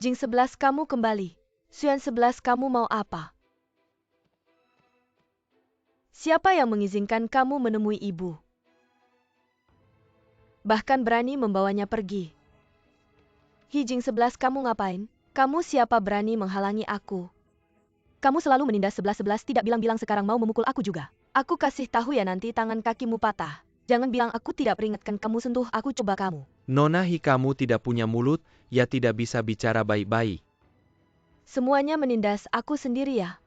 Jing 11 kamu kembali. Xuan 11 kamu mau apa? Siapa yang mengizinkan kamu menemui ibu? Bahkan berani membawanya pergi. Hi Jing 11 kamu ngapain? Kamu siapa berani menghalangi aku? Kamu selalu menindas 11-11 tidak bilang-bilang sekarang mau memukul aku juga. Aku kasih tahu ya nanti tangan kakimu patah. Jangan bilang aku tidak peringatkan kamu sentuh aku coba kamu. Nona Hi kamu tidak punya mulut, ya tidak bisa bicara baik-baik. Semuanya menindas aku sendiri ya.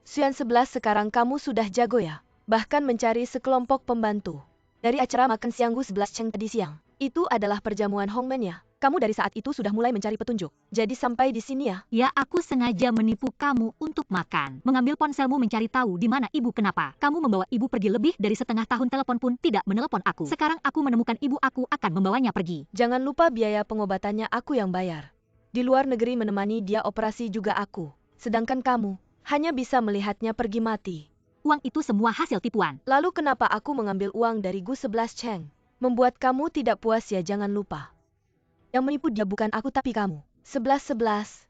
Xuan 11 sekarang kamu sudah jago ya. Bahkan mencari sekelompok pembantu. Dari acara makan siang Gu 11 Cheng tadi siang. Itu adalah perjamuan Hongmen ya. Kamu dari saat itu sudah mulai mencari petunjuk. Jadi sampai di sini ya. Ya, aku sengaja menipu kamu untuk makan. Mengambil ponselmu mencari tahu di mana ibu kenapa. Kamu membawa ibu pergi lebih dari setengah tahun telepon pun tidak menelepon aku. Sekarang aku menemukan ibu aku akan membawanya pergi. Jangan lupa biaya pengobatannya aku yang bayar. Di luar negeri menemani dia operasi juga aku. Sedangkan kamu hanya bisa melihatnya pergi mati. Uang itu semua hasil tipuan. Lalu kenapa aku mengambil uang dari Gu 11 Cheng? Membuat kamu tidak puas ya jangan lupa. Yang menipu dia bukan aku tapi kamu. 11-11.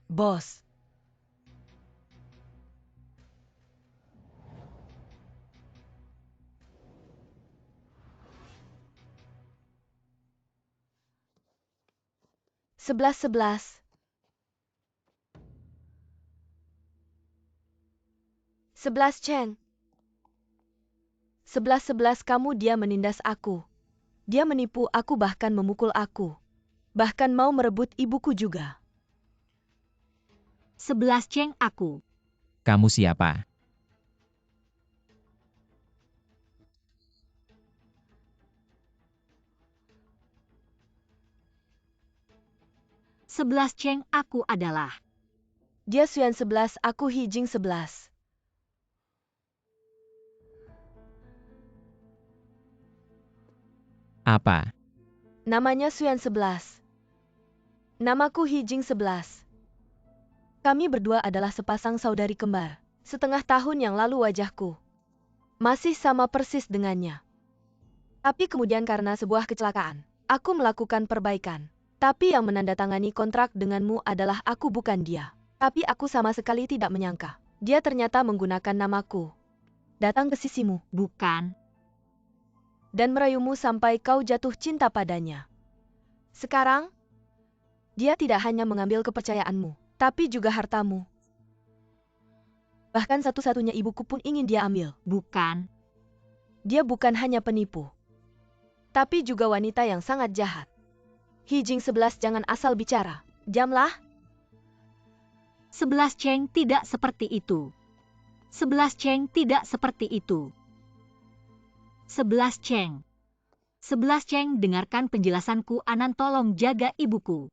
Bos. Sebelas. 11 Chen. 11 kamu dia menindas aku. Dia menipu aku bahkan memukul aku. Bahkan mau merebut ibuku juga. 11 Cheng aku. Kamu siapa? Sebelas Cheng aku adalah. Dia Xuan 11 aku Hi Jing 11. Apa? Namanya Xuan 11. Namaku Hi Jing 11. Kami berdua adalah sepasang saudari kembar. Setengah tahun yang lalu wajahku masih sama persis dengannya. Tapi kemudian karena sebuah kecelakaan, aku melakukan perbaikan. Tapi yang menandatangani kontrak denganmu adalah aku bukan dia. Tapi aku sama sekali tidak menyangka. Dia ternyata menggunakan namaku. Datang ke sisimu. Bukan. Dan merayumu sampai kau jatuh cinta padanya. Sekarang, dia tidak hanya mengambil kepercayaanmu, tapi juga hartamu. Bahkan satu-satunya ibuku pun ingin dia ambil. Bukan. Dia bukan hanya penipu, tapi juga wanita yang sangat jahat. Hi Jing 11 jangan asal bicara. Jamlah. 11 Cheng tidak seperti itu. 11 Cheng tidak seperti itu. 11 Cheng. 11 Cheng dengarkan penjelasanku Anan tolong jaga ibuku.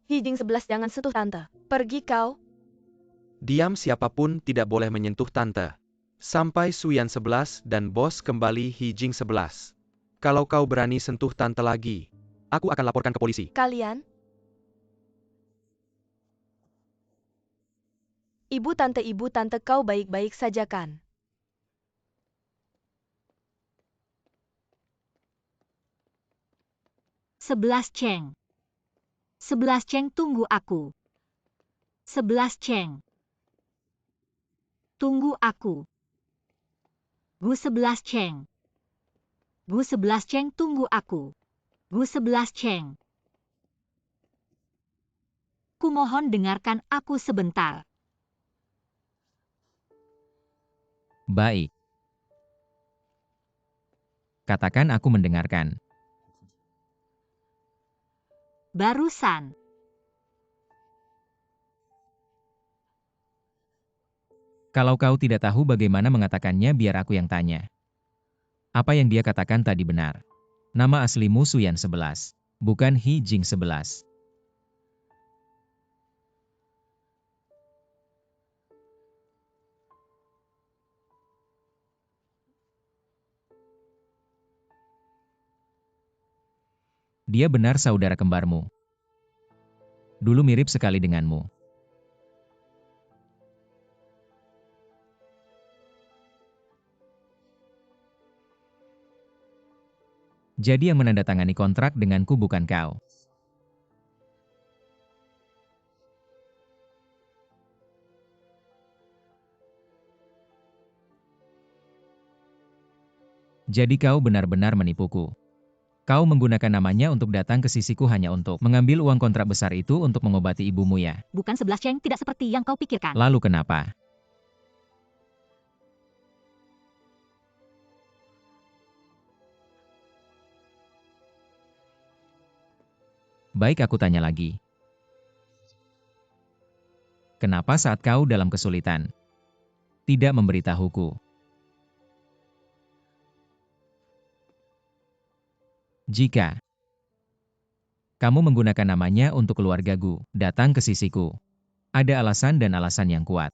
Hi Jing 11 jangan sentuh tante. Pergi kau. Diam siapapun tidak boleh menyentuh tante. Sampai Xuan 11 dan bos kembali Hi Jing 11. Kalau kau berani sentuh tante lagi, aku akan laporkan ke polisi. Kalian? Ibu tante kau baik-baik saja kan? Sebelas Cheng. 11 Cheng tunggu aku. 11 Cheng. Tunggu aku. Gu 11 Cheng. Gu 11 Cheng tunggu aku. Gu 11 Cheng. Kumohon dengarkan aku sebentar. Baik. Katakan aku mendengarkan. Barusan. Kalau kau tidak tahu bagaimana mengatakannya biar aku yang tanya. Apa yang dia katakan tadi benar. Nama aslimu Xuan 11, bukan Hi Jing 11. Dia benar saudara kembarmu. Dulu mirip sekali denganmu. Jadi yang menandatangani kontrak denganku bukan kau. Jadi kau benar-benar menipuku. Kau menggunakan namanya untuk datang ke sisiku hanya untuk mengambil uang kontrak besar itu untuk mengobati ibumu ya. Bukan 11 Cheng, tidak seperti yang kau pikirkan. Lalu kenapa? Baik, aku tanya lagi. Kenapa saat kau dalam kesulitan, tidak memberitahuku? Jika kamu menggunakan namanya untuk keluargaku, datang ke sisiku, ada alasan dan alasan yang kuat.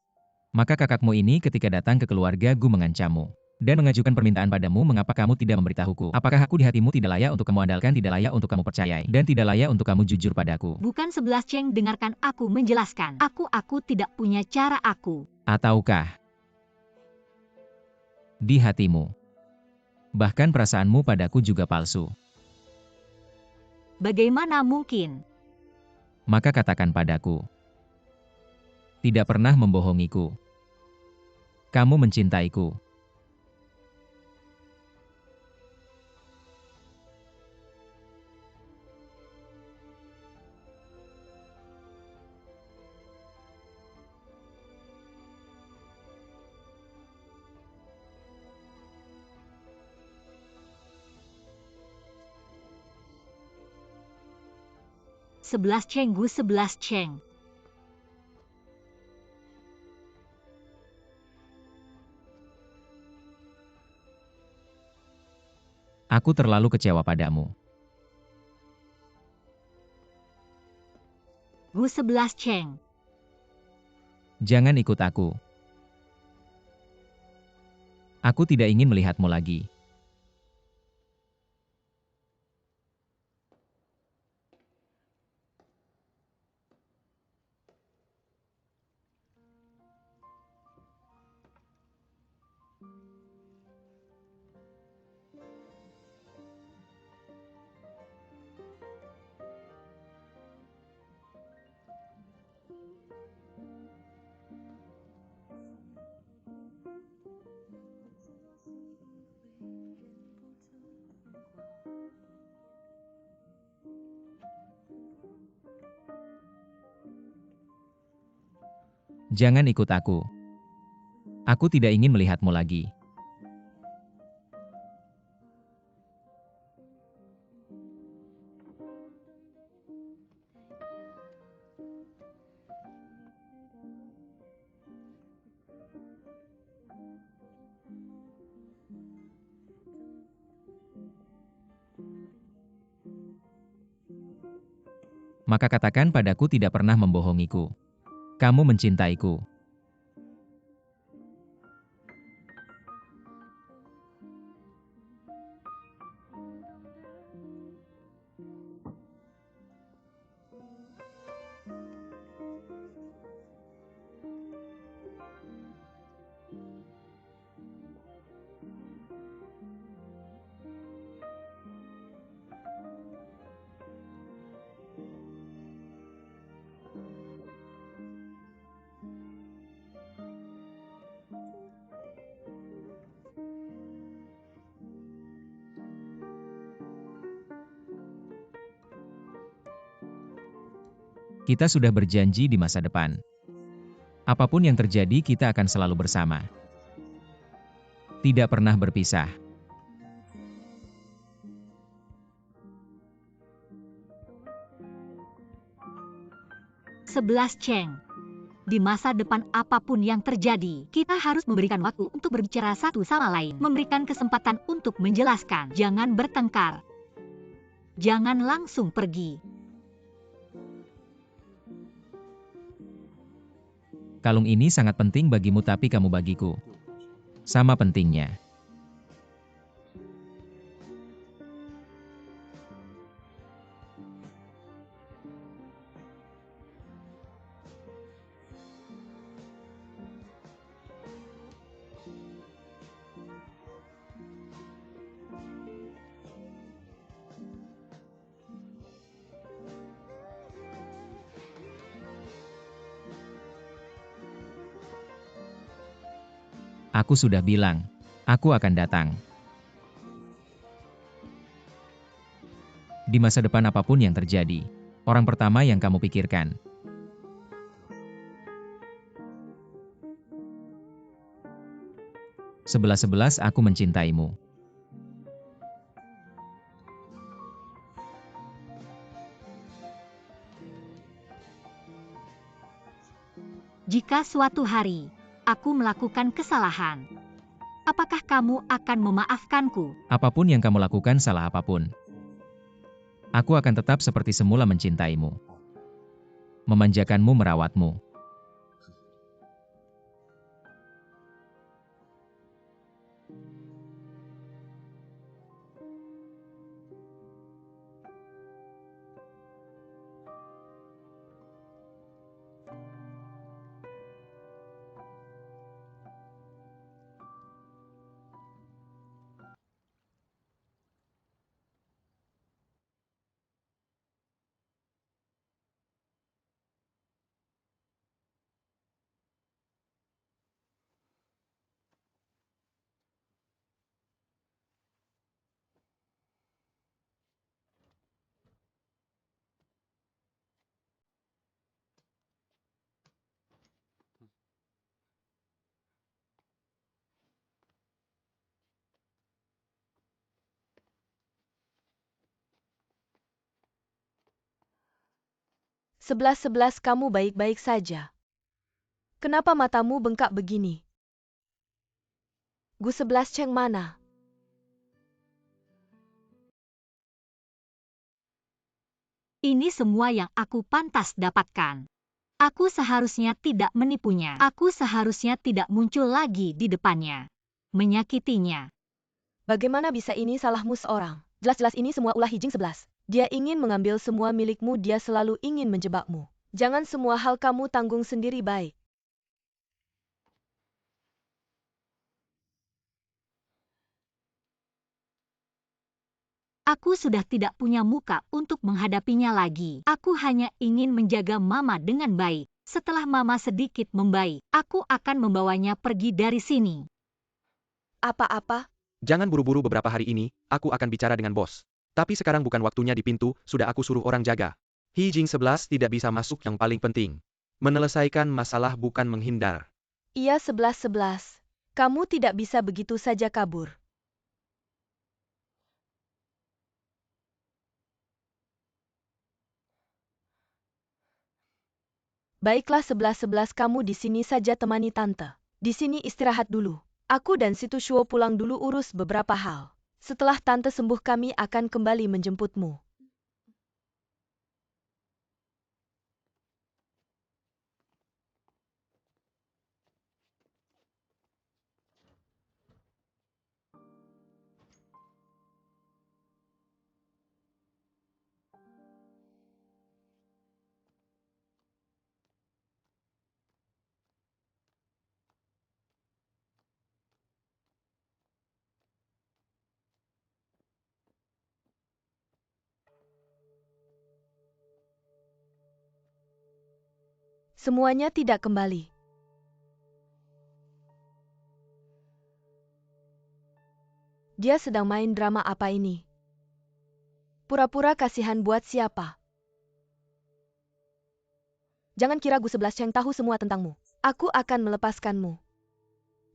Maka kakakmu ini ketika datang ke keluargaku mengancammu dan mengajukan permintaan padamu, mengapa kamu tidak memberitahuku? Apakah aku di hatimu tidak layak untuk kamu andalkan, tidak layak untuk kamu percayai, dan tidak layak untuk kamu jujur padaku? Bukan 11 Cheng, dengarkan aku menjelaskan. Aku tidak punya cara aku. Ataukah di hatimu, bahkan perasaanmu padaku juga palsu? Bagaimana mungkin? Maka katakan padaku. Tidak pernah membohongiku. Kamu mencintaiku. Sebelas Cheng Gu 11 Cheng. Aku terlalu kecewa padamu. Gu 11 Cheng. Jangan ikut aku. Aku tidak ingin melihatmu lagi. Jangan ikut aku. Aku tidak ingin melihatmu lagi. Maka katakan padaku tidak pernah membohongiku. Kamu mencintaiku. Kita sudah berjanji di masa depan. Apapun yang terjadi, kita akan selalu bersama. Tidak pernah berpisah. Sebelas Cheng. Di masa depan apapun yang terjadi, kita harus memberikan waktu untuk berbicara satu sama lain. Memberikan kesempatan untuk menjelaskan. Jangan bertengkar. Jangan langsung pergi. Kalung ini sangat penting bagimu, tapi kamu bagiku sama pentingnya. Aku sudah bilang, aku akan datang. Di masa depan apapun yang terjadi, orang pertama yang kamu pikirkan. Sebelas aku mencintaimu. Jika suatu hari aku melakukan kesalahan, apakah kamu akan memaafkanku? Apapun yang kamu lakukan salah apapun, aku akan tetap seperti semula mencintaimu, memanjakanmu, merawatmu. Sebelas kamu baik-baik saja. Kenapa matamu bengkak begini? Gu 11 Cheng mana? Ini semua yang aku pantas dapatkan. Aku seharusnya tidak menipunya. Aku seharusnya tidak muncul lagi di depannya, menyakitinya. Bagaimana bisa ini salahmu seorang? Jelas-jelas ini semua ulah Hijing 11. Dia ingin mengambil semua milikmu, dia selalu ingin menjebakmu. Jangan semua hal kamu tanggung sendiri, baik. Aku sudah tidak punya muka untuk menghadapinya lagi. Aku hanya ingin menjaga Mama dengan baik. Setelah Mama sedikit membaik, aku akan membawanya pergi dari sini. Apa-apa? Jangan buru-buru, beberapa hari ini, aku akan bicara dengan bos. Tapi sekarang bukan waktunya di pintu, sudah aku suruh orang jaga. Hijing 11 tidak bisa masuk, yang paling penting. Menyelesaikan masalah bukan menghindar. Iya 11. Kamu tidak bisa begitu saja kabur. Baiklah 11 kamu di sini saja temani tante. Di sini istirahat dulu. Aku dan Situ Shuo pulang dulu urus beberapa hal. Setelah tante sembuh kami akan kembali menjemputmu. Semuanya tidak kembali. Dia sedang main drama apa ini? Pura-pura kasihan buat siapa? Jangan kira Gu 11 Cheng tahu semua tentangmu. Aku akan melepaskanmu.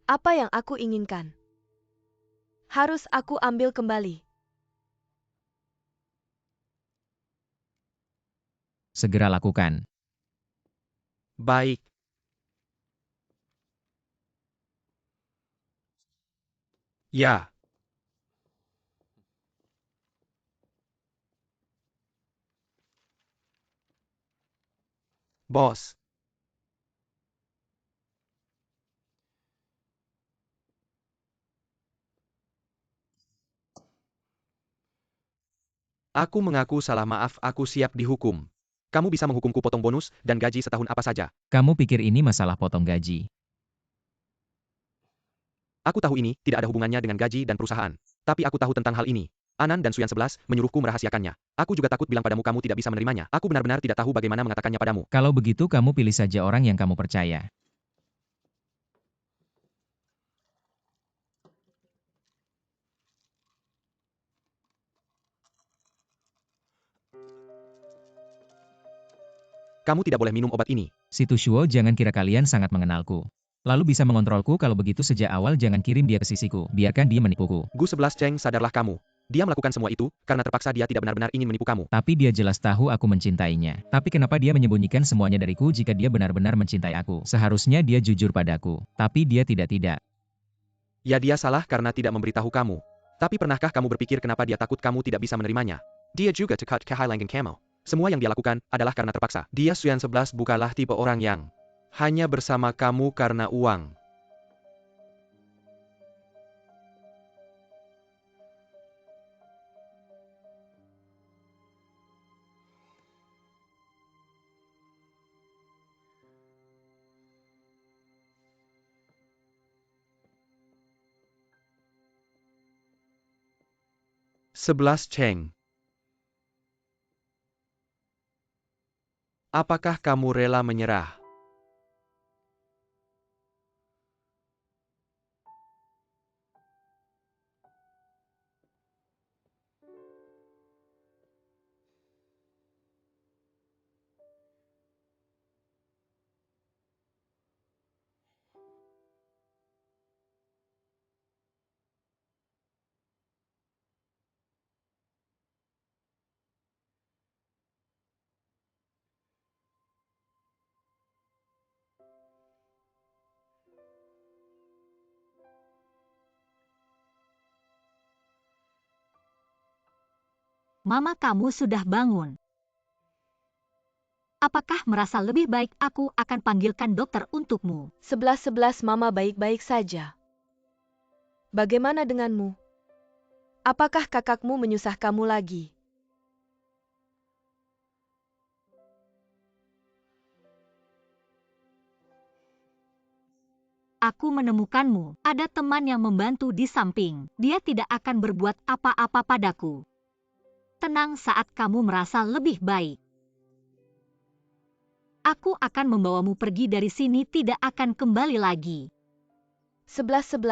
Apa yang aku inginkan? Harus aku ambil kembali. Segera lakukan. Baik. Ya. Bos. Aku mengaku salah, maaf, aku siap dihukum. Kamu bisa menghukumku potong bonus dan gaji setahun apa saja. Kamu pikir ini masalah potong gaji? Aku tahu ini tidak ada hubungannya dengan gaji dan perusahaan. Tapi aku tahu tentang hal ini. Anan dan Suyan 11 menyuruhku merahasiakannya. Aku juga takut bilang padamu, kamu tidak bisa menerimanya. Aku benar-benar tidak tahu bagaimana mengatakannya padamu. Kalau begitu kamu pilih saja orang yang kamu percaya. Kamu tidak boleh minum obat ini. Si Tushuo, jangan kira kalian sangat mengenalku. Lalu bisa mengontrolku. Kalau begitu sejak awal jangan kirim dia ke sisiku. Biarkan dia menipuku. Gu 11 Cheng, sadarlah kamu. Dia melakukan semua itu, karena terpaksa dia tidak benar-benar ingin menipu kamu. Tapi dia jelas tahu aku mencintainya. Tapi kenapa dia menyembunyikan semuanya dariku jika dia benar-benar mencintai aku? Seharusnya dia jujur padaku. Tapi dia tidak. Ya dia salah karena tidak memberitahu kamu. Tapi pernahkah kamu berpikir kenapa dia takut kamu tidak bisa menerimanya? Dia juga tekad kehilangan kamu. Semua yang dia lakukan adalah karena terpaksa. Dia Suyan 11 bukanlah tipe orang yang hanya bersama kamu karena uang. Sebelas Cheng. Apakah kamu rela menyerah? Mama kamu sudah bangun. Apakah merasa lebih baik aku akan panggilkan dokter untukmu? 11 Mama baik-baik saja. Bagaimana denganmu? Apakah kakakmu menyusah kamu lagi? Aku menemukanmu. Ada teman yang membantu di samping. Dia tidak akan berbuat apa-apa padaku. Tenang saat kamu merasa lebih baik. Aku akan membawamu pergi dari sini, tidak akan kembali lagi. 11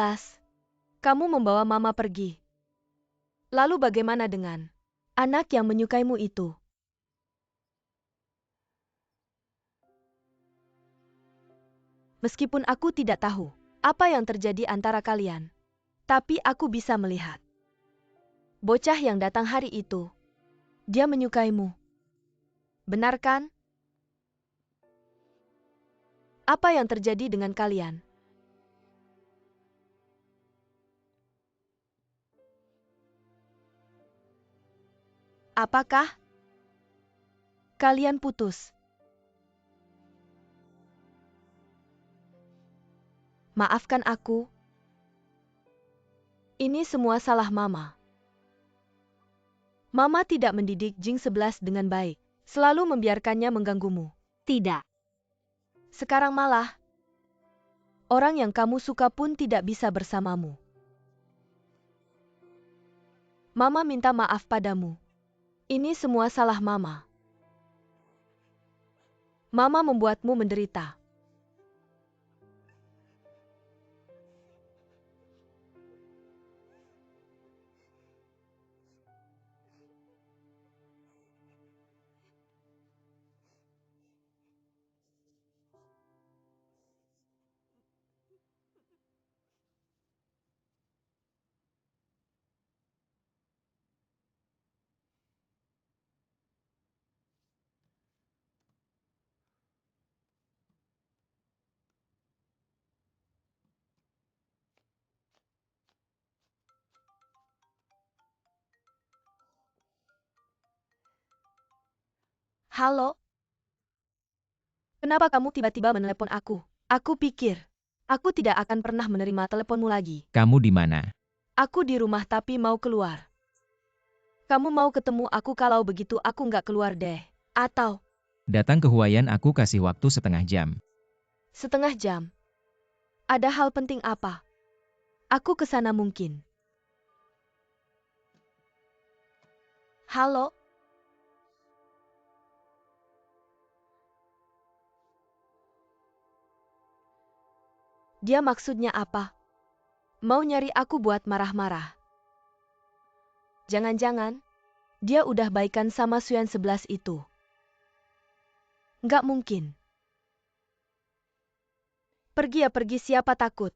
Kamu membawa Mama pergi. Lalu bagaimana dengan anak yang menyukaimu itu? Meskipun aku tidak tahu apa yang terjadi antara kalian, tapi aku bisa melihat. Bocah yang datang hari itu, dia menyukaimu. Benar kan? Apa yang terjadi dengan kalian? Apakah kalian putus? Maafkan aku. Ini semua salah Mama. Mama tidak mendidik Jing 11 dengan baik, selalu membiarkannya mengganggumu. Tidak. Sekarang malah, orang yang kamu suka pun tidak bisa bersamamu. Mama minta maaf padamu. Ini semua salah Mama. Mama membuatmu menderita. Halo? Kenapa kamu tiba-tiba menelepon aku? Aku pikir, aku tidak akan pernah menerima teleponmu lagi. Kamu di mana? Aku di rumah tapi mau keluar. Kamu mau ketemu aku, kalau begitu aku nggak keluar deh. Atau Datang ke Huayan, aku kasih waktu setengah jam. setengah jam. Ada hal penting apa? Aku kesana mungkin. Halo? Dia maksudnya apa? Mau nyari aku buat marah-marah? Jangan-jangan, dia udah baikan sama Suyan 11 itu. Nggak mungkin. Pergi ya pergi, siapa takut.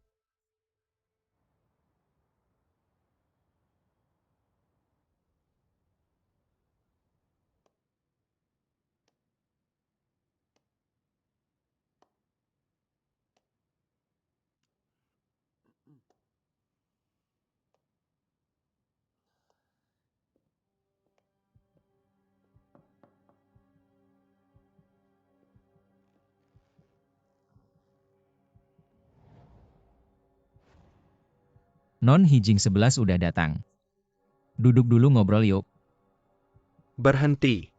Non Hijing 11 udah datang. Duduk dulu ngobrol yuk. Berhenti.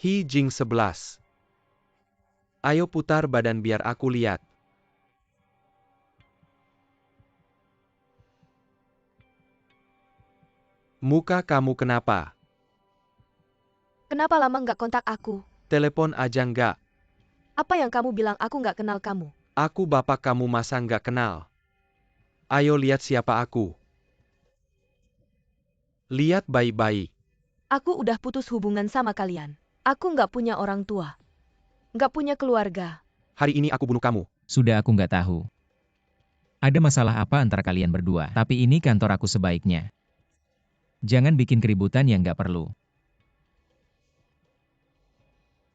Hijing 11. Ayo putar badan biar aku lihat. Muka kamu kenapa? Kenapa lama nggak kontak aku? Telepon aja nggak? Apa yang kamu bilang aku nggak kenal kamu? Aku bapak kamu, masa nggak kenal? Ayo lihat siapa aku. Lihat baik-baik. Aku udah putus hubungan sama kalian. Aku nggak punya orang tua. Nggak punya keluarga. Hari ini aku bunuh kamu. Sudah, aku nggak tahu. Ada masalah apa antara kalian berdua? Tapi ini kantor aku sebaiknya. Jangan bikin keributan yang nggak perlu.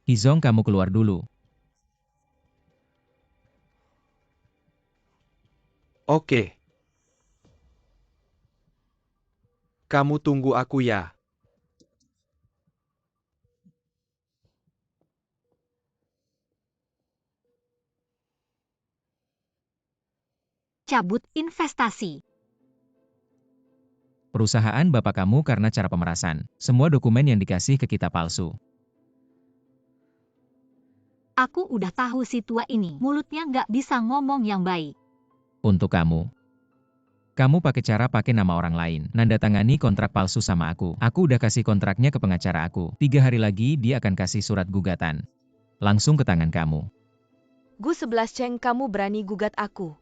Hizong, kamu keluar dulu. Oke. Kamu tunggu aku ya. Cabut investasi. Perusahaan bapak kamu karena cara pemerasan. Semua dokumen yang dikasih ke kita palsu. Aku udah tahu si tua ini, mulutnya nggak bisa ngomong yang baik. Untuk kamu. Kamu pakai nama orang lain. Nanda tangani kontrak palsu sama aku. Aku udah kasih kontraknya ke pengacara aku. 3 hari lagi dia akan kasih surat gugatan. Langsung ke tangan kamu. Gu 11 Ceng, kamu berani gugat aku.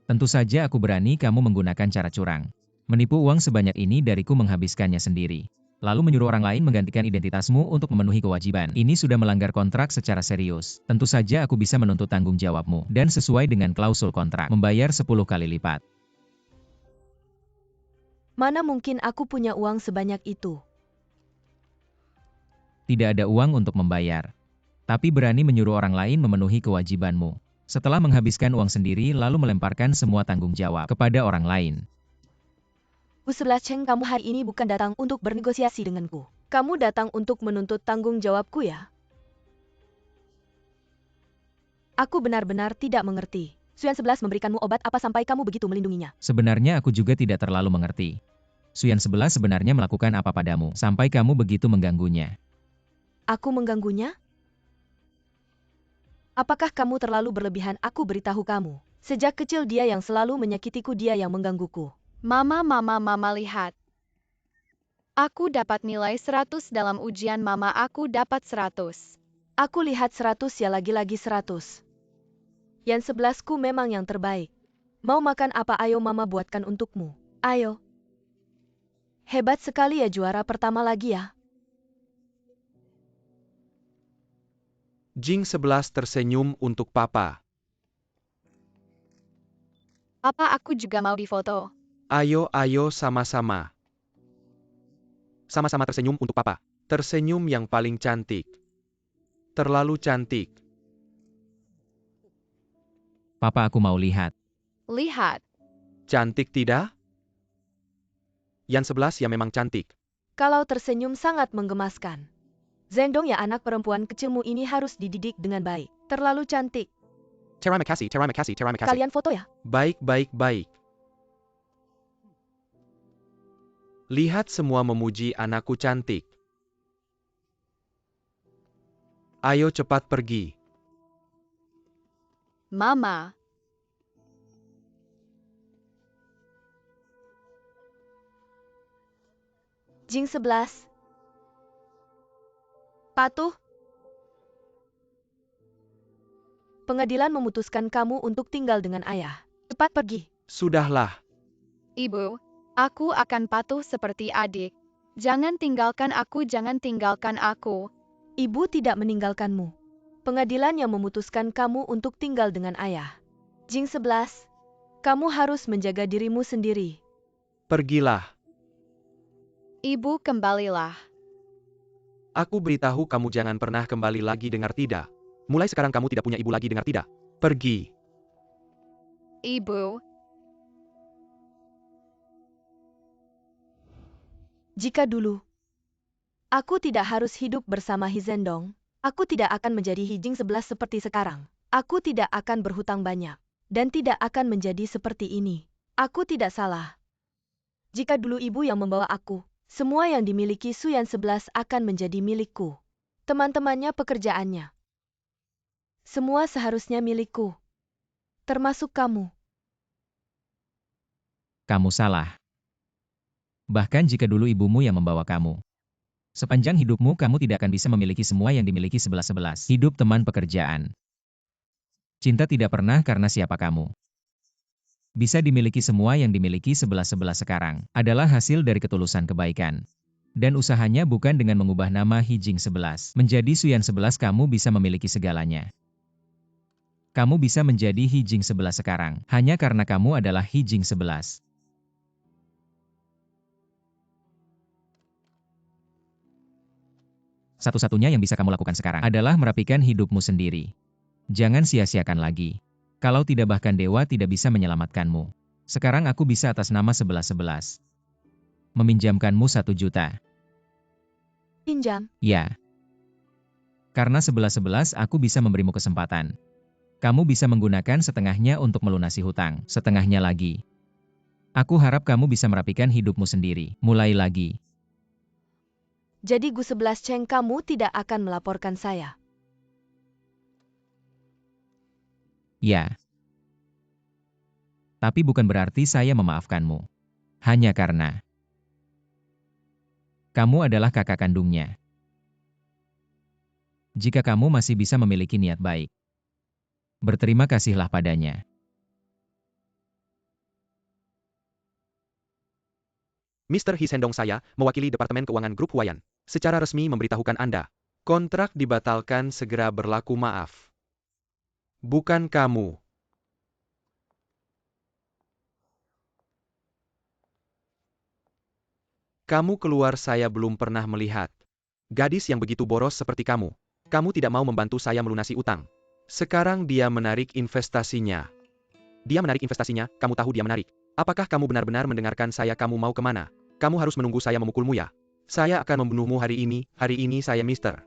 Tentu saja aku berani. Kamu menggunakan cara curang. Menipu uang sebanyak ini dariku menghabiskannya sendiri. Lalu menyuruh orang lain menggantikan identitasmu untuk memenuhi kewajiban. Ini sudah melanggar kontrak secara serius. Tentu saja aku bisa menuntut tanggung jawabmu. Dan sesuai dengan klausul kontrak, membayar 10 kali lipat. Mana mungkin aku punya uang sebanyak itu? Tidak ada uang untuk membayar. Tapi berani menyuruh orang lain memenuhi kewajibanmu. Setelah menghabiskan uang sendiri lalu melemparkan semua tanggung jawab kepada orang lain. Gu 11 Ceng, kamu hari ini bukan datang untuk bernegosiasi denganku. Kamu datang untuk menuntut tanggung jawabku ya? Aku benar-benar tidak mengerti. Suyan 11 memberikanmu obat apa sampai kamu begitu melindunginya? Sebenarnya aku juga tidak terlalu mengerti. Suyan 11 sebenarnya melakukan apa padamu sampai kamu begitu mengganggunya? Aku mengganggunya? Apakah kamu terlalu berlebihan? Aku beritahu kamu. Sejak kecil dia yang selalu menyakitiku, dia yang menggangguku. Mama, lihat. Aku dapat nilai 100 dalam ujian mama, aku dapat 100. Aku lihat 100 ya, lagi-lagi 100. Yang 11ku memang yang terbaik. Mau makan apa? Ayo mama buatkan untukmu. Ayo. Hebat sekali ya, juara pertama lagi ya. Jing 11 tersenyum untuk papa. Apa aku juga mau difoto? Ayo sama-sama. Sama-sama tersenyum untuk papa. Tersenyum yang paling cantik. Terlalu cantik. Papa, aku mau lihat. Lihat. Cantik tidak? Yang 11 ya memang cantik. Kalau tersenyum sangat menggemaskan. Zengdong ya, anak perempuan kecilmu ini harus dididik dengan baik. Terlalu cantik. Terima kasih. Kalian foto ya? Baik. Lihat semua memuji anakku cantik. Ayo cepat pergi. Mama. Jing 11. Patuh. Pengadilan memutuskan kamu untuk tinggal dengan ayah. Cepat pergi. Sudahlah. Ibu. Aku akan patuh seperti adik. Jangan tinggalkan aku, jangan tinggalkan aku. Ibu tidak meninggalkanmu. Pengadilan yang memutuskan kamu untuk tinggal dengan ayah. Jing 11, kamu harus menjaga dirimu sendiri. Pergilah. Ibu, kembalilah. Aku beritahu kamu jangan pernah kembali lagi, dengar tidak? Mulai sekarang kamu tidak punya ibu lagi, dengar tidak? Pergi. Ibu, Jika dulu aku tidak harus hidup bersama Hizendong, aku tidak akan menjadi Hijing 11 seperti sekarang. Aku tidak akan berhutang banyak, dan tidak akan menjadi seperti ini. Aku tidak salah. Jika dulu ibu yang membawa aku, semua yang dimiliki Suyan 11 akan menjadi milikku. Teman-temannya, pekerjaannya. Semua seharusnya milikku. Termasuk kamu. Kamu salah. Bahkan jika dulu ibumu yang membawa kamu. Sepanjang hidupmu kamu tidak akan bisa memiliki semua yang dimiliki 11-11. Hidup teman pekerjaan. Cinta tidak pernah karena siapa kamu. Bisa dimiliki semua yang dimiliki 11-11 sekarang adalah hasil dari ketulusan kebaikan. Dan usahanya bukan dengan mengubah nama Hijing 11 menjadi Suyan 11 kamu bisa memiliki segalanya. Kamu bisa menjadi Hijing 11 sekarang hanya karena kamu adalah Hijing 11. Satu-satunya yang bisa kamu lakukan sekarang adalah merapikan hidupmu sendiri. Jangan sia-siakan lagi. Kalau tidak bahkan dewa tidak bisa menyelamatkanmu. Sekarang aku bisa atas nama 11-11. Meminjamkanmu 1 juta. Pinjam. Ya. Karena 11-11 aku bisa memberimu kesempatan. Kamu bisa menggunakan setengahnya untuk melunasi hutang, setengahnya lagi. Aku harap kamu bisa merapikan hidupmu sendiri. Mulai lagi. Jadi Gu 11 Cheng kamu tidak akan melaporkan saya. Ya. Tapi bukan berarti saya memaafkanmu. Hanya karena kamu adalah kakak kandungnya. Jika kamu masih bisa memiliki niat baik, berterima kasihlah padanya. Mr. Hisendong, saya mewakili Departemen Keuangan Grup Huayan. Secara resmi memberitahukan Anda. Kontrak dibatalkan, segera berlaku, maaf. Bukan kamu. Kamu keluar, saya belum pernah melihat gadis yang begitu boros seperti kamu. Kamu tidak mau membantu saya melunasi utang. Sekarang dia menarik investasinya. Dia menarik investasinya, kamu tahu dia menarik. Apakah kamu benar-benar mendengarkan saya? Kamu mau kemana? Kamu harus menunggu saya memukulmu ya. Saya akan membunuhmu hari ini saya Mr.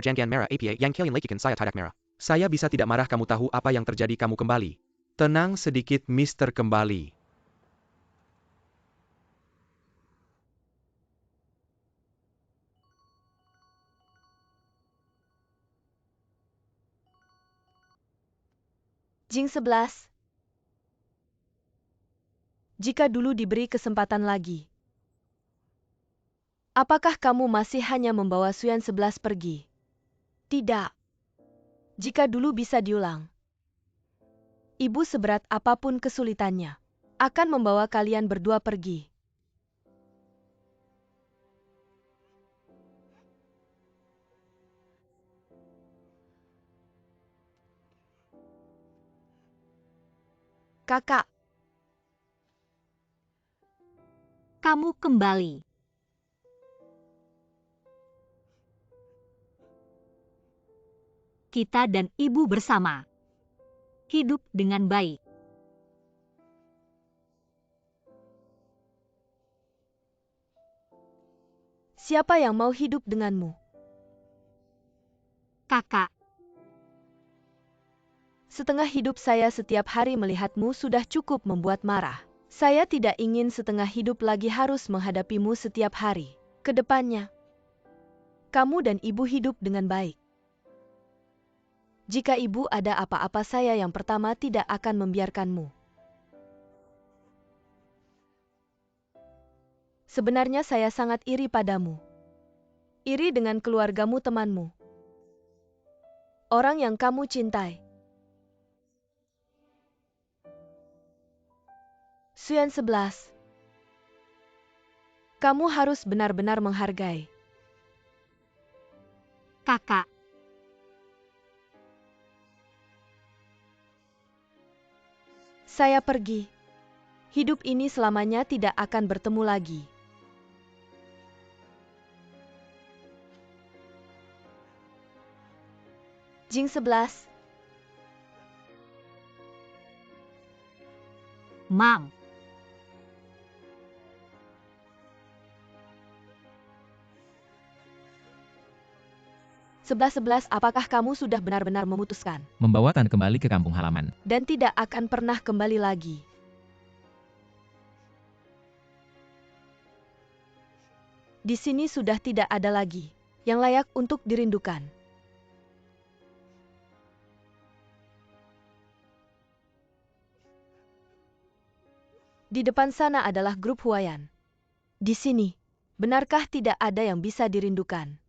Jangkian Merah APA yang kalian lakukan saya tidak merah. Saya bisa tidak marah, kamu tahu apa yang terjadi, kamu kembali. Tenang sedikit, Mr. Kembali. Jing 11. Jika dulu diberi kesempatan lagi, apakah kamu masih hanya membawa Suyan 11 pergi? Tidak. Jika dulu bisa diulang, ibu seberat apapun kesulitannya, akan membawa kalian berdua pergi. Kakak, Kamu kembali. Kita dan ibu bersama. Hidup dengan baik. siapa yang mau hidup denganmu? Kakak, Setengah hidup saya setiap hari melihatmu sudah cukup membuat marah. Saya tidak ingin setengah hidup lagi harus menghadapimu setiap hari. Kedepannya, kamu dan ibu hidup dengan baik. Jika ibu ada apa-apa, saya yang pertama tidak akan membiarkanmu. Sebenarnya saya sangat iri padamu. Iri dengan keluargamu, temanmu. Orang yang kamu cintai. Suyan 11. Kamu harus benar-benar menghargai. Kakak, Saya pergi. Hidup ini selamanya tidak akan bertemu lagi. Jing 11. Mam. Sebelas, apakah kamu sudah benar-benar memutuskan Membawa Tan kembali ke kampung halaman. dan tidak akan pernah kembali lagi? Di sini sudah tidak ada lagi yang layak untuk dirindukan. Di depan sana adalah grup Huayan. Di sini, benarkah tidak ada yang bisa dirindukan?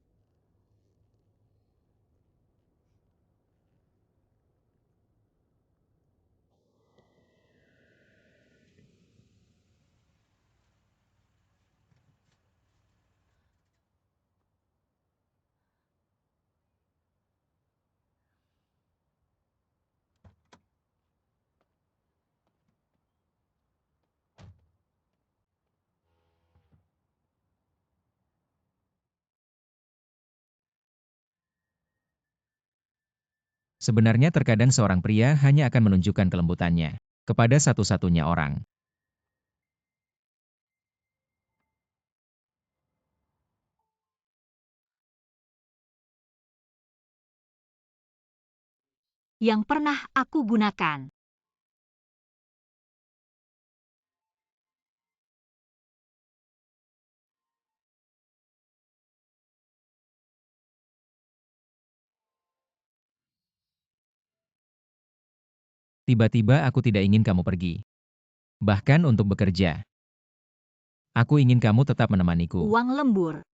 Sebenarnya terkadang seorang pria hanya akan menunjukkan kelembutannya kepada satu-satunya orang. Yang pernah aku gunakan. Tiba-tiba aku tidak ingin kamu pergi. Bahkan untuk bekerja. Aku ingin kamu tetap menemaniku. Uang lembur.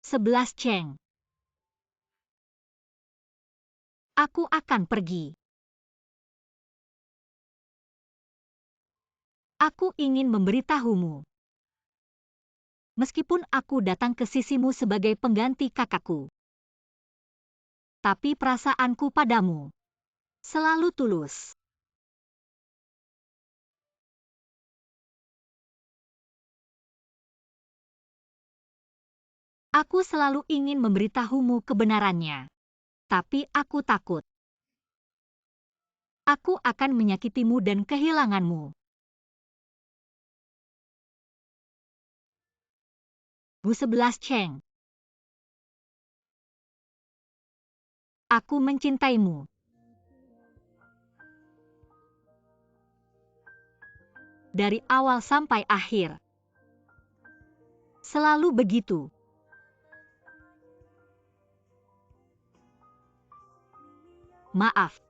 Sebelas Cheng. Aku akan pergi. Aku ingin memberitahumu. Meskipun aku datang ke sisimu sebagai pengganti kakakku, tapi perasaanku padamu selalu tulus. Aku selalu ingin memberitahumu kebenarannya, tapi aku takut. Aku akan menyakitimu dan kehilanganmu. Bu 11 Cheng. Aku mencintaimu. Dari awal sampai akhir. Selalu begitu. Maaf.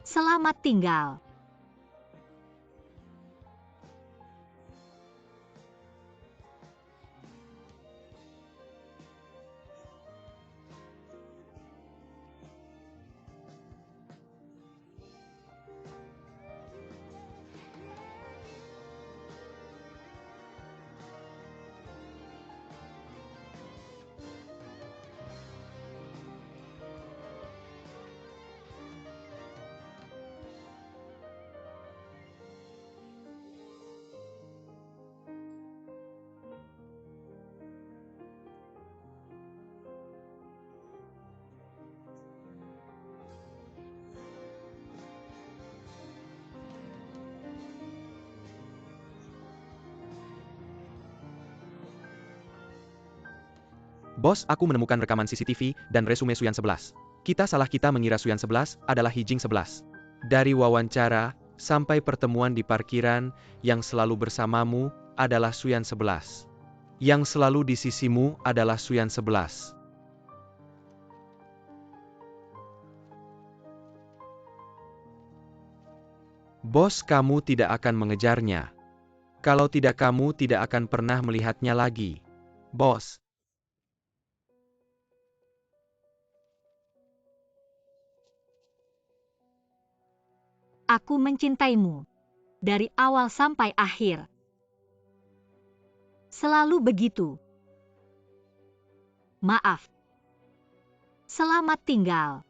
Selamat tinggal. Bos, aku menemukan rekaman CCTV dan resume Suyan 11. Kita mengira Suyan 11 adalah Hijing 11. Dari wawancara, sampai pertemuan di parkiran, yang selalu bersamamu adalah Suyan 11. Yang selalu di sisimu adalah Suyan 11. Bos, kamu tidak akan mengejarnya. Kalau tidak, kamu tidak akan pernah melihatnya lagi. Bos. Aku mencintaimu. Dari awal sampai akhir. Selalu begitu. Maaf. Selamat tinggal.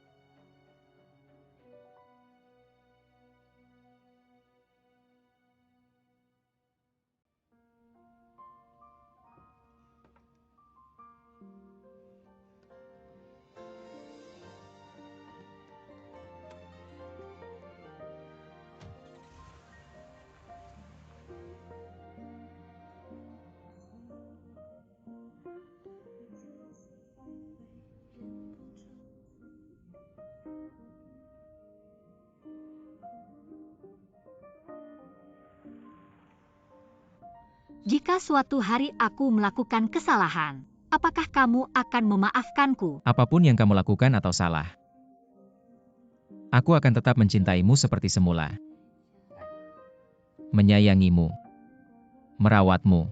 Jika suatu hari aku melakukan kesalahan, apakah kamu akan memaafkanku? Apapun yang kamu lakukan atau salah, aku akan tetap mencintaimu seperti semula. Menyayangimu. Merawatmu.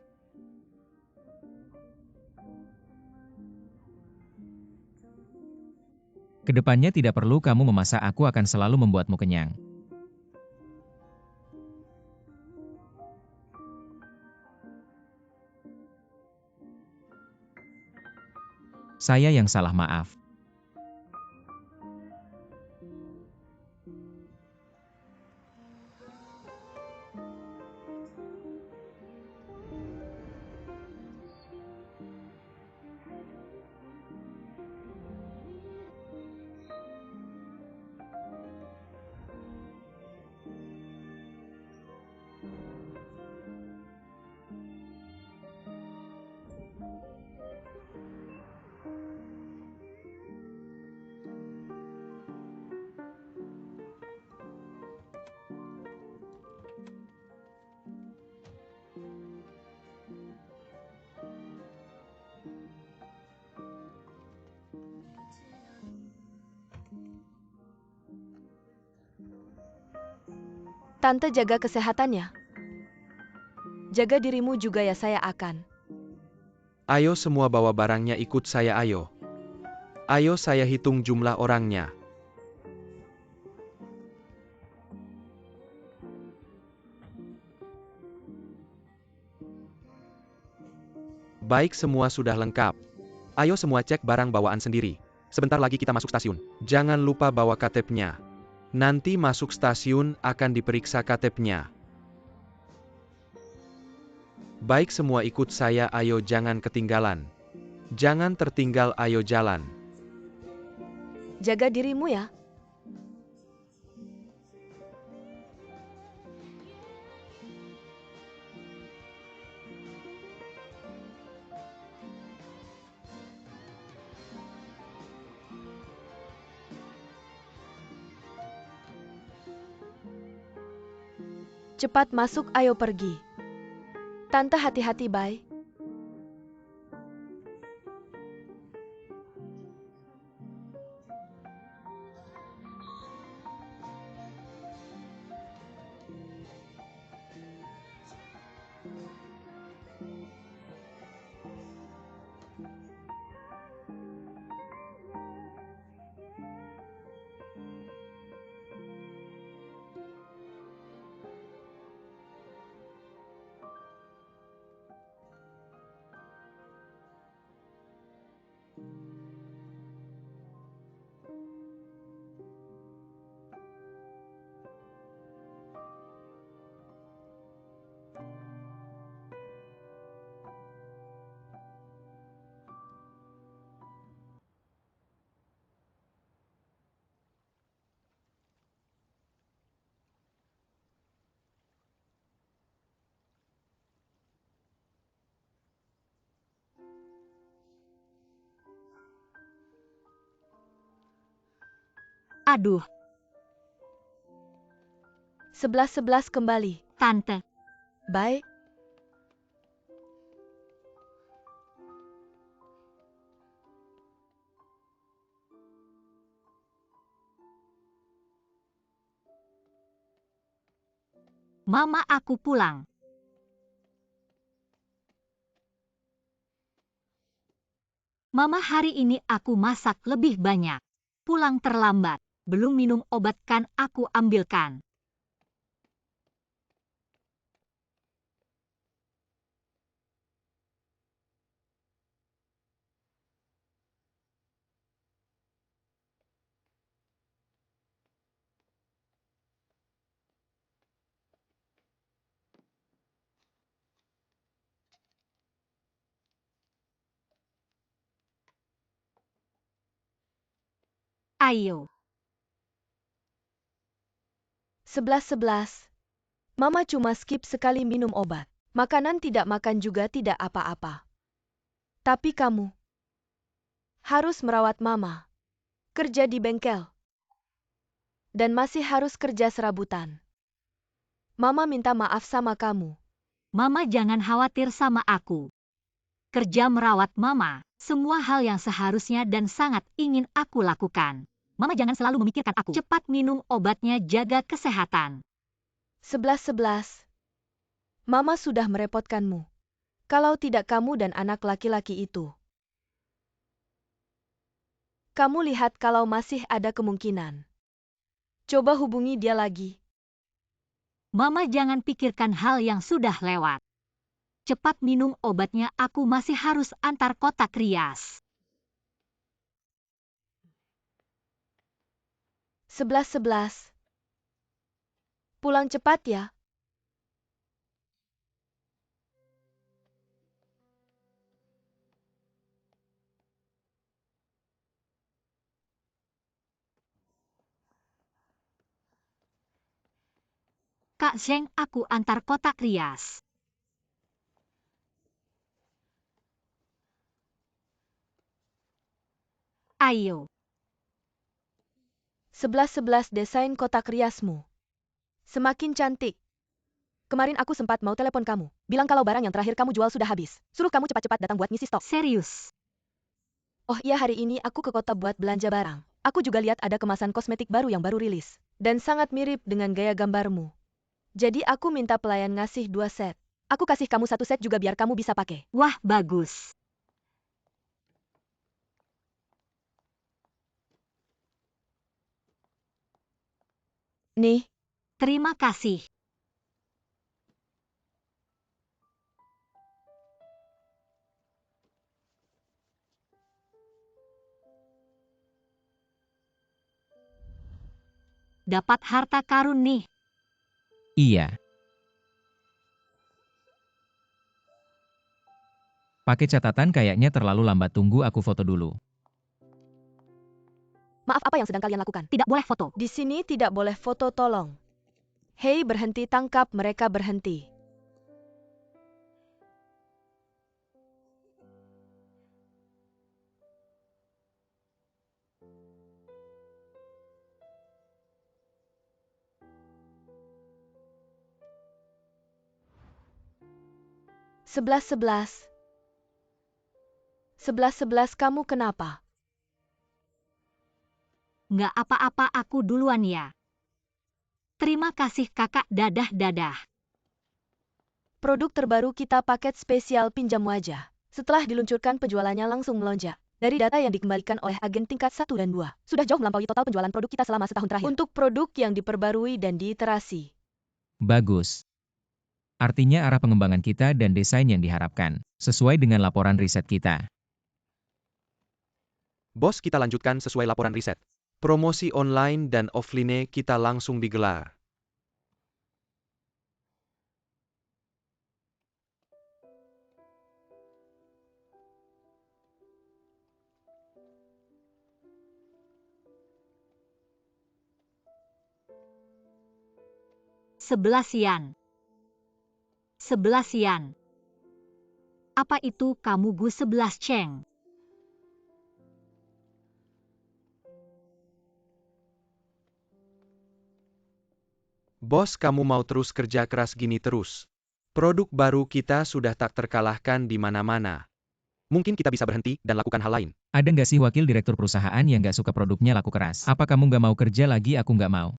Kedepannya tidak perlu kamu memasak, aku akan selalu membuatmu kenyang. Saya yang salah, maaf. Tante jaga kesehatannya. Jaga dirimu juga ya, saya akan. Ayo semua bawa barangnya, ikut saya, ayo. Ayo saya hitung jumlah orangnya. Baik, semua sudah lengkap. Ayo semua cek barang bawaan sendiri. Sebentar lagi kita masuk stasiun. Jangan lupa bawa KTP-nya. Nanti masuk stasiun akan diperiksa KTP-nya. Baik, semua ikut saya, ayo jangan ketinggalan. Jangan tertinggal, ayo jalan. Jaga dirimu ya. Cepat masuk, ayo pergi. Tante hati-hati, bye. Aduh, 11-11 kembali. Tante. Baik. Mama aku pulang. Mama, hari ini aku masak lebih banyak. Pulang terlambat. Belum minum obat kan aku ambilkan. Ayo. 11-11. Mama cuma skip sekali minum obat. Makanan tidak makan juga tidak apa-apa. Tapi kamu harus merawat Mama. Kerja di bengkel. Dan masih harus kerja serabutan. Mama minta maaf sama kamu. Mama jangan khawatir sama aku. Kerja merawat Mama, semua hal yang seharusnya dan sangat ingin aku lakukan. Mama jangan selalu memikirkan aku. Cepat minum obatnya, jaga kesehatan. 11-11. Mama sudah merepotkanmu. Kalau tidak kamu dan anak laki-laki itu. Kamu lihat kalau masih ada kemungkinan. Coba hubungi dia lagi. Mama jangan pikirkan hal yang sudah lewat. Cepat minum obatnya, aku masih harus antar kotak rias. 11-11. Pulang cepat ya. Kak Zeng, aku antar kotak rias. Ayo. 11-11 desain kotak riasmu. Semakin cantik. Kemarin aku sempat mau telepon kamu. Bilang kalau barang yang terakhir kamu jual sudah habis. Suruh kamu cepat-cepat datang buat ngisi stok. Serius. Oh iya, hari ini aku ke kota buat belanja barang. Aku juga lihat ada kemasan kosmetik baru yang baru rilis. Dan sangat mirip dengan gaya gambarmu. Jadi aku minta pelayan ngasih 2 set. Aku kasih kamu 1 set juga biar kamu bisa pakai. Wah, bagus. Nih, Terima kasih. Dapat harta karun nih. Iya. Pakai catatan kayaknya terlalu lambat, tunggu aku foto dulu. maaf, apa yang sedang kalian lakukan? Tidak boleh foto. Di sini tidak boleh foto, tolong. Hei, berhenti, tangkap mereka, berhenti. Sebelas, 11, kamu kenapa? Nggak apa-apa, aku duluan ya. Terima kasih kakak, dadah-dadah. Produk terbaru kita, paket spesial pinjam wajah. Setelah diluncurkan penjualannya langsung melonjak. Dari data yang dikembalikan oleh agen tingkat 1 dan 2, sudah jauh melampaui total penjualan produk kita selama setahun terakhir. Untuk produk yang diperbarui dan diiterasi. Bagus. Artinya arah pengembangan kita dan desain yang diharapkan, sesuai dengan laporan riset kita. Bos, kita lanjutkan sesuai laporan riset. Promosi online dan offline kita langsung digelar. Yan. 11 yan. Apa itu kamu Gu 11 Cheng? Bos, kamu mau terus kerja keras gini terus? Produk baru kita sudah tak terkalahkan di mana-mana. Mungkin kita bisa berhenti dan lakukan hal lain. Ada nggak sih wakil direktur perusahaan yang nggak suka produknya laku keras? Apa kamu nggak mau kerja lagi? Aku nggak mau.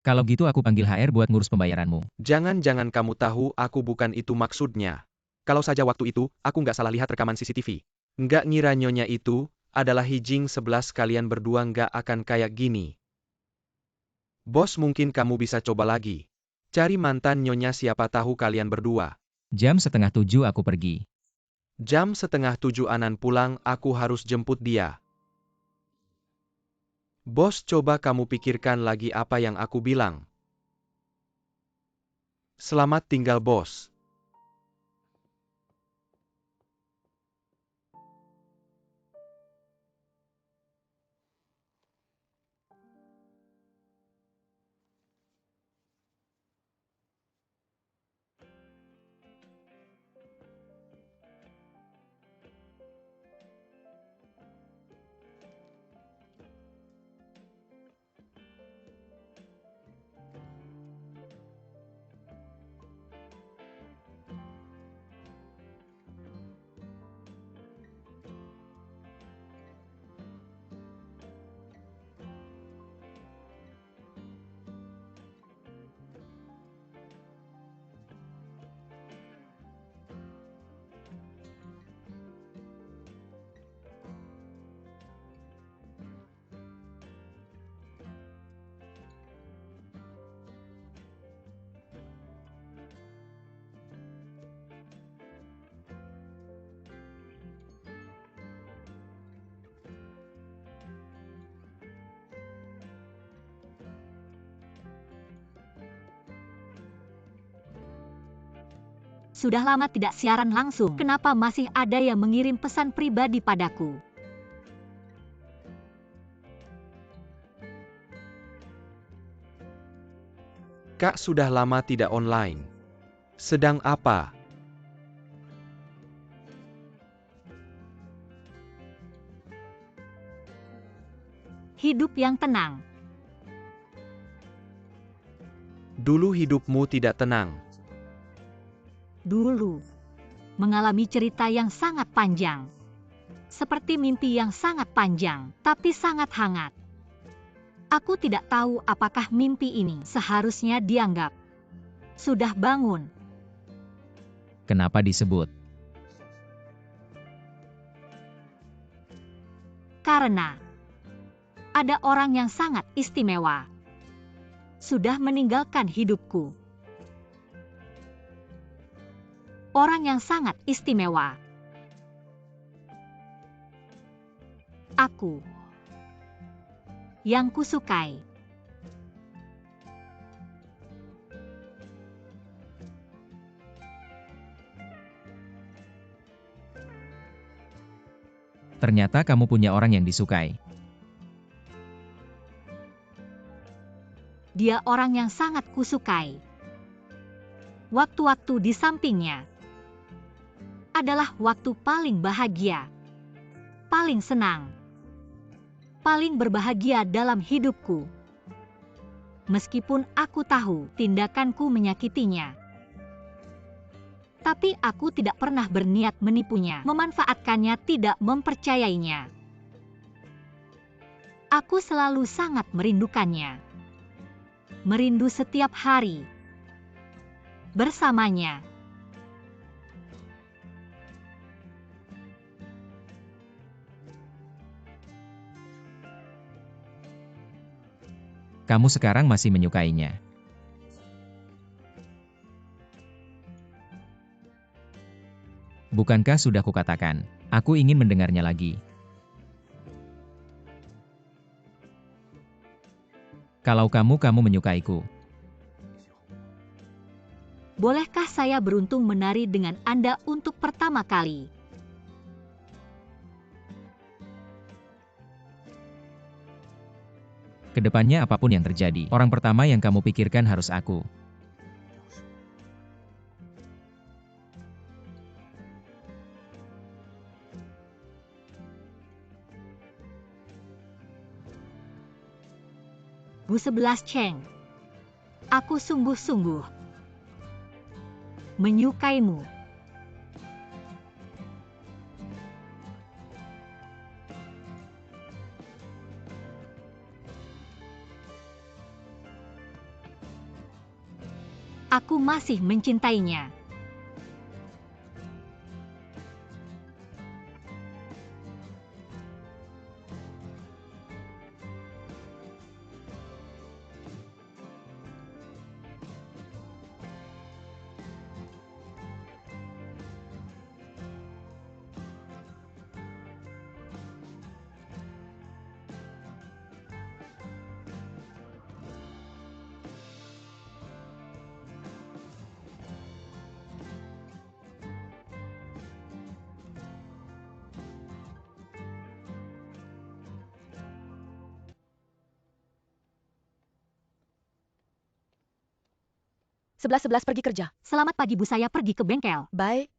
Kalau gitu aku panggil HR buat ngurus pembayaranmu. Jangan-jangan kamu tahu aku bukan itu maksudnya. Kalau saja waktu itu, aku nggak salah lihat rekaman CCTV. Nggak ngira nyonya itu adalah Hijing 11, kalian berdua nggak akan kayak gini. Bos, mungkin kamu bisa coba lagi. Cari mantan nyonya, siapa tahu kalian berdua. Jam 6:30 aku pergi. Jam 6:30 Anan pulang, aku harus jemput dia. Bos, coba kamu pikirkan lagi apa yang aku bilang. Selamat tinggal, bos. Sudah lama tidak siaran langsung, kenapa masih ada yang mengirim pesan pribadi padaku? Kak, sudah lama tidak online. Sedang apa? Hidup yang tenang. Dulu hidupmu tidak tenang. Dulu, mengalami cerita yang sangat panjang. Seperti mimpi yang sangat panjang, tapi sangat hangat. Aku tidak tahu apakah mimpi ini seharusnya dianggap sudah bangun. Kenapa disebut? Karena ada orang yang sangat istimewa sudah meninggalkan hidupku. Orang yang sangat istimewa. Aku yang kusukai. Ternyata kamu punya orang yang disukai. Dia orang yang sangat kusukai. Waktu-waktu di sampingnya adalah waktu paling bahagia, paling senang, paling berbahagia dalam hidupku. Meskipun aku tahu tindakanku menyakitinya, tapi aku tidak pernah berniat menipunya, memanfaatkannya, tidak mempercayainya. Aku selalu sangat merindukannya. Merindu setiap hari bersamanya. Kamu sekarang masih menyukainya. Bukankah sudah kukatakan, aku ingin mendengarnya lagi. Kalau kamu menyukaiku. Bolehkah saya beruntung menari dengan Anda untuk pertama kali? Kedepannya apapun yang terjadi, orang pertama yang kamu pikirkan harus aku. Bu 11 Cheng. Aku sungguh-sungguh menyukaimu. Aku masih mencintainya. Sebelas pergi kerja. Selamat pagi Bu, saya pergi ke bengkel. Bye.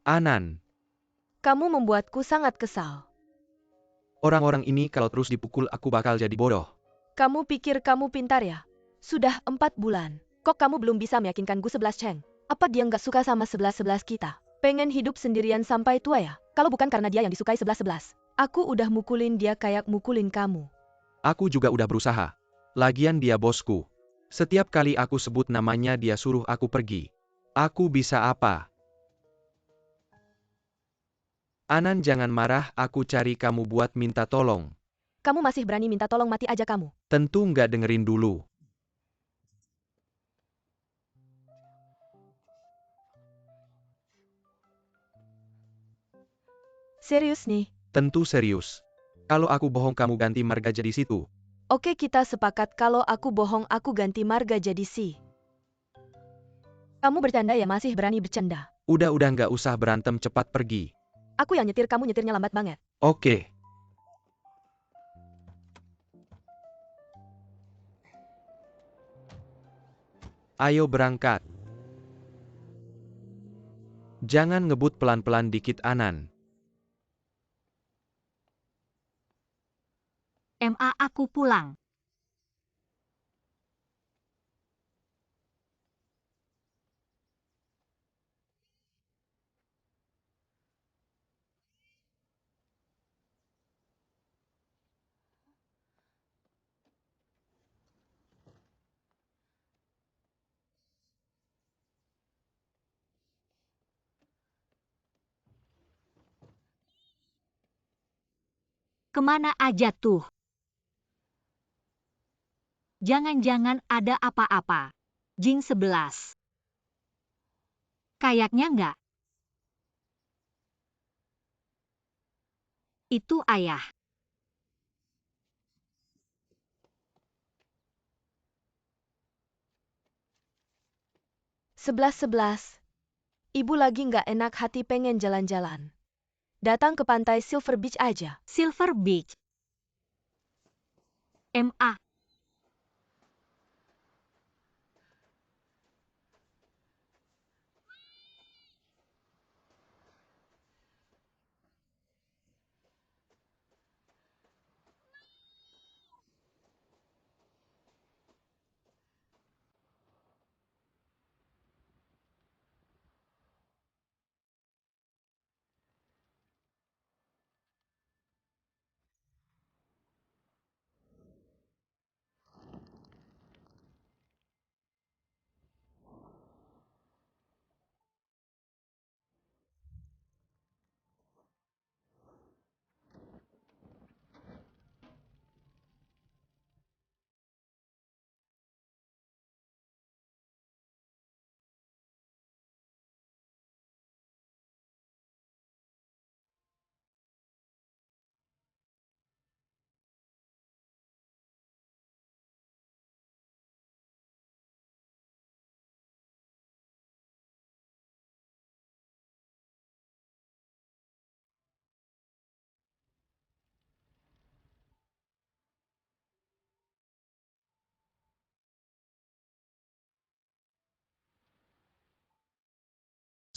Anan, Kamu membuatku sangat kesal. orang-orang ini kalau terus dipukul aku bakal jadi bodoh. Kamu pikir kamu pintar ya? Sudah 4 bulan. Kok kamu belum bisa meyakinkan Gu 11 Cheng? Apa dia nggak suka sama 11-11 kita? Pengen hidup sendirian sampai tua ya? Kalau bukan karena dia yang disukai 11-11. Aku udah mukulin dia kayak mukulin kamu. Aku juga udah berusaha. Lagian dia bosku. Setiap kali aku sebut namanya dia suruh aku pergi. Aku bisa apa? Anan jangan marah, aku cari kamu buat minta tolong. Kamu masih berani minta tolong, mati aja kamu. Tentu nggak dengerin dulu. Serius nih? Tentu serius. Kalau aku bohong kamu ganti marga jadi situ. Oke, kita sepakat kalau aku bohong aku ganti marga jadi si. Kamu bercanda ya, masih berani bercanda. Udah nggak usah berantem, cepat pergi. Aku yang nyetir, kamu nyetirnya lambat banget. Oke. Ayo berangkat. Jangan ngebut, pelan-pelan dikit Anan. Aku pulang. Kemana aja tuh? Jangan-jangan ada apa-apa. Jing 11. Kayaknya enggak. Itu ayah. Sebelas. Ibu lagi nggak enak hati pengen jalan-jalan. Datang ke pantai Silver Beach aja. Silver Beach. MA.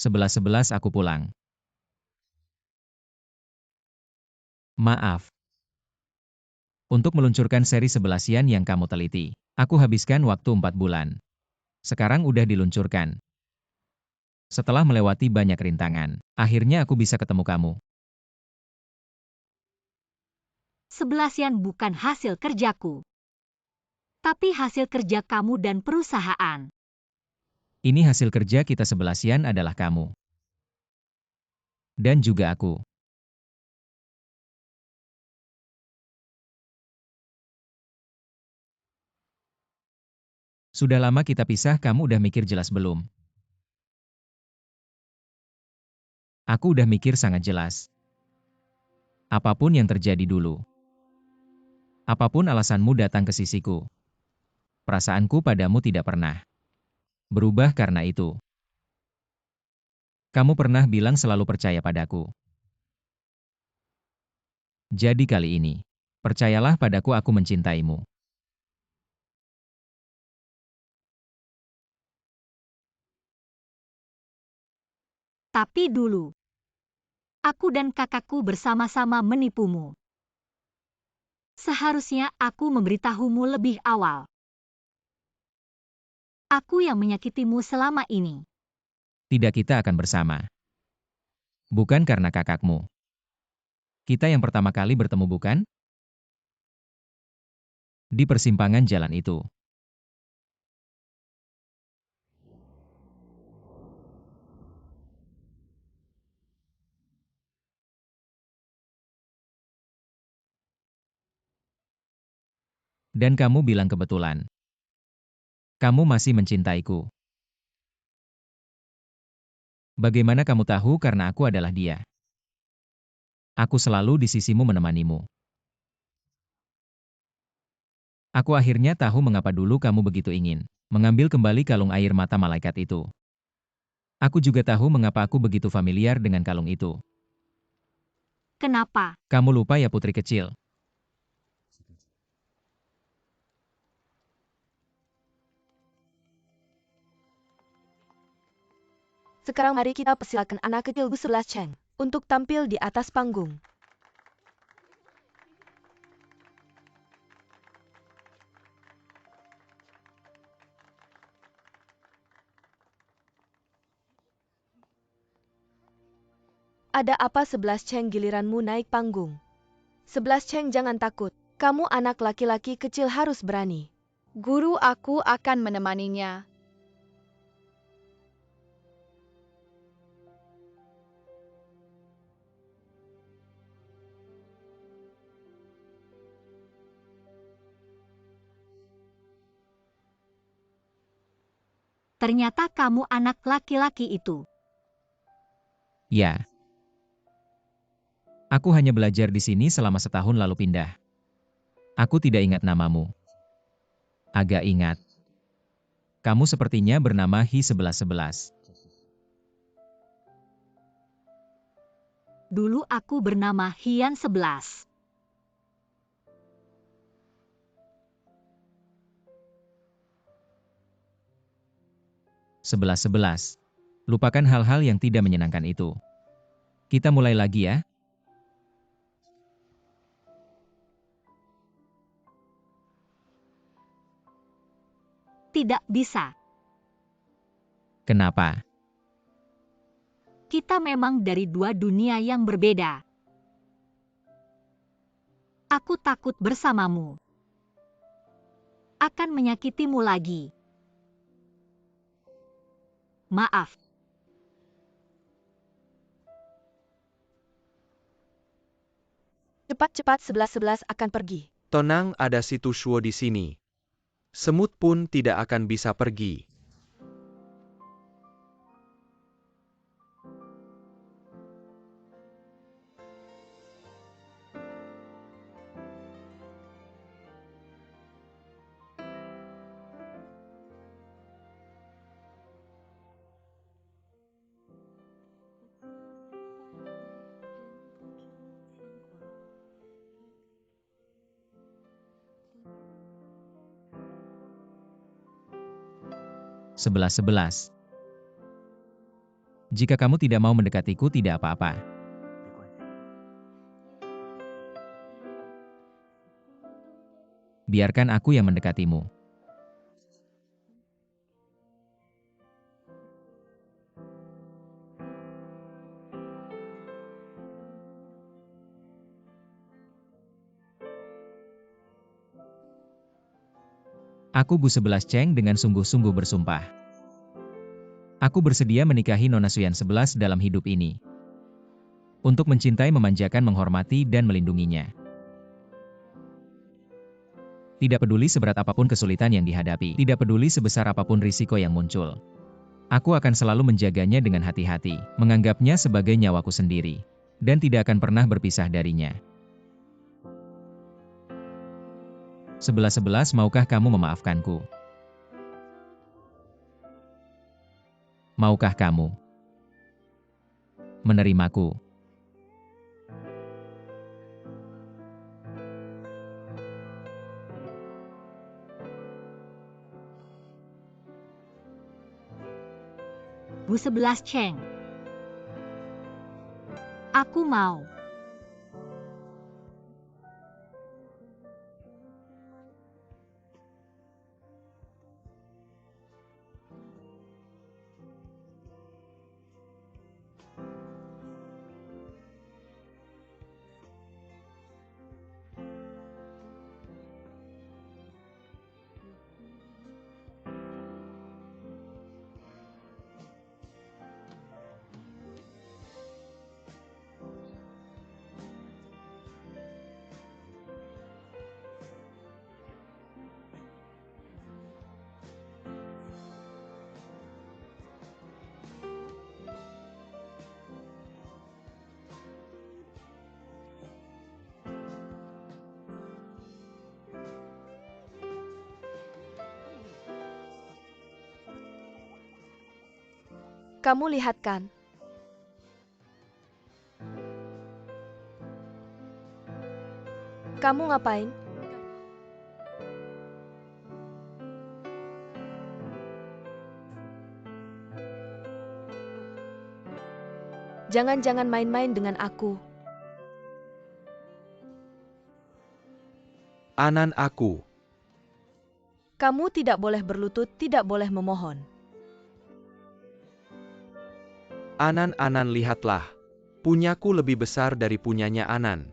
Sebelas aku pulang. Maaf. Untuk meluncurkan seri 11-ian yang kamu teliti, aku habiskan waktu 4 bulan. Sekarang udah diluncurkan. Setelah melewati banyak rintangan, akhirnya aku bisa ketemu kamu. 11-ian bukan hasil kerjaku, tapi hasil kerja kamu dan perusahaan. Ini hasil kerja kita 11-ian adalah kamu. Dan juga aku. Sudah lama kita pisah, kamu udah mikir jelas belum? Aku udah mikir sangat jelas. Apapun yang terjadi dulu. Apapun alasanmu datang ke sisiku. Perasaanku padamu tidak pernah berubah karena itu. Kamu pernah bilang selalu percaya padaku. Jadi kali ini, percayalah padaku, aku mencintaimu. Tapi dulu, aku dan kakakku bersama-sama menipumu. Seharusnya aku memberitahumu lebih awal. Aku yang menyakitimu selama ini. Tidak, kita akan bersama. Bukan karena kakakmu. Kita yang pertama kali bertemu, bukan? Di persimpangan jalan itu. Dan kamu bilang kebetulan. Kamu masih mencintaiku. Bagaimana kamu tahu? Karena aku adalah dia. Aku selalu di sisimu menemanimu. Aku akhirnya tahu mengapa dulu kamu begitu ingin mengambil kembali kalung air mata malaikat itu. Aku juga tahu mengapa aku begitu familiar dengan kalung itu. Kenapa? Kamu lupa ya, putri kecil? Sekarang mari kita persilakan anak kecil Bu 11 Cheng untuk tampil di atas panggung. Ada apa 11 Cheng, giliranmu naik panggung? 11 Cheng, jangan takut. Kamu anak laki-laki kecil harus berani. Guru aku akan menemaninya. Ternyata kamu anak laki-laki itu. Ya. Aku hanya belajar di sini selama setahun lalu pindah. Aku tidak ingat namamu. Agak ingat. Kamu sepertinya bernama Hi 1111. Dulu aku bernama Hian 11. Sebelas. Lupakan hal-hal yang tidak menyenangkan itu. Kita mulai lagi ya. Tidak bisa. Kenapa? Kita memang dari dua dunia yang berbeda. Aku takut bersamamu akan menyakitimu lagi. Maaf. Cepat-cepat 11-11 akan pergi. Tenang, ada si Tushuo di sini. Semut pun tidak akan bisa pergi. Sebelas. Jika kamu tidak mau mendekatiku, tidak apa-apa. Biarkan aku yang mendekatimu. Aku Bu 11 Cheng dengan sungguh-sungguh bersumpah. Aku bersedia menikahi Nona Suyan 11 dalam hidup ini. Untuk mencintai, memanjakan, menghormati, dan melindunginya. Tidak peduli seberat apapun kesulitan yang dihadapi, tidak peduli sebesar apapun risiko yang muncul. Aku akan selalu menjaganya dengan hati-hati, menganggapnya sebagai nyawaku sendiri, dan tidak akan pernah berpisah darinya. 11, maukah kamu memaafkanku? Maukah kamu menerimaku? Bu 11 Cheng. Aku mau. Kamu lihat kan? Kamu ngapain? Jangan-jangan main-main dengan aku. Anan aku. Kamu tidak boleh berlutut, tidak boleh memohon. Anan, lihatlah. Punyaku lebih besar dari punyanya Anan.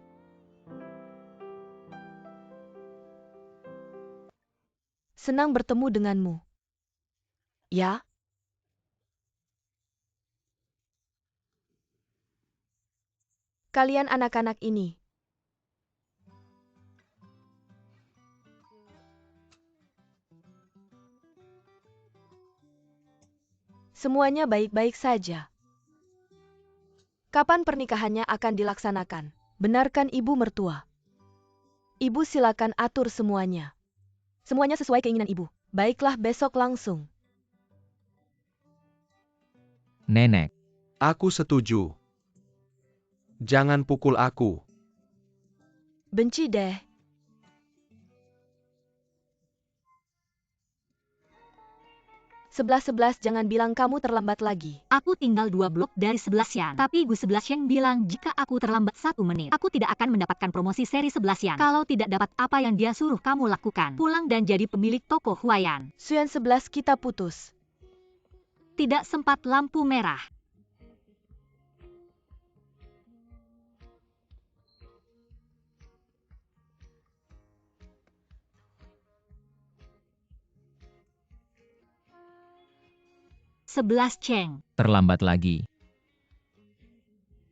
Senang bertemu denganmu. Ya? Kalian anak-anak ini. Semuanya baik-baik saja. Kapan pernikahannya akan dilaksanakan? Benarkan ibu mertua? Ibu silakan atur semuanya. Semuanya sesuai keinginan ibu. Baiklah, besok langsung. Nenek. Aku setuju. Jangan pukul aku. Benci deh. Sebelas, jangan bilang kamu terlambat lagi. Aku tinggal 2 blok dari 11 Yan. Tapi Gu 11 Yang bilang jika aku terlambat 1 menit, aku tidak akan mendapatkan promosi seri 11 Yan. Kalau tidak dapat apa yang dia suruh kamu lakukan, pulang dan jadi pemilik toko Huayan. Xuan 11 kita putus. Tidak sempat lampu merah. Sebelas Cheng. Terlambat lagi.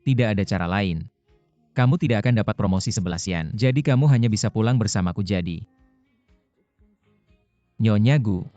Tidak ada cara lain. Kamu tidak akan dapat promosi 11 Yan. Jadi kamu hanya bisa pulang bersamaku jadi. Nyonya Gu.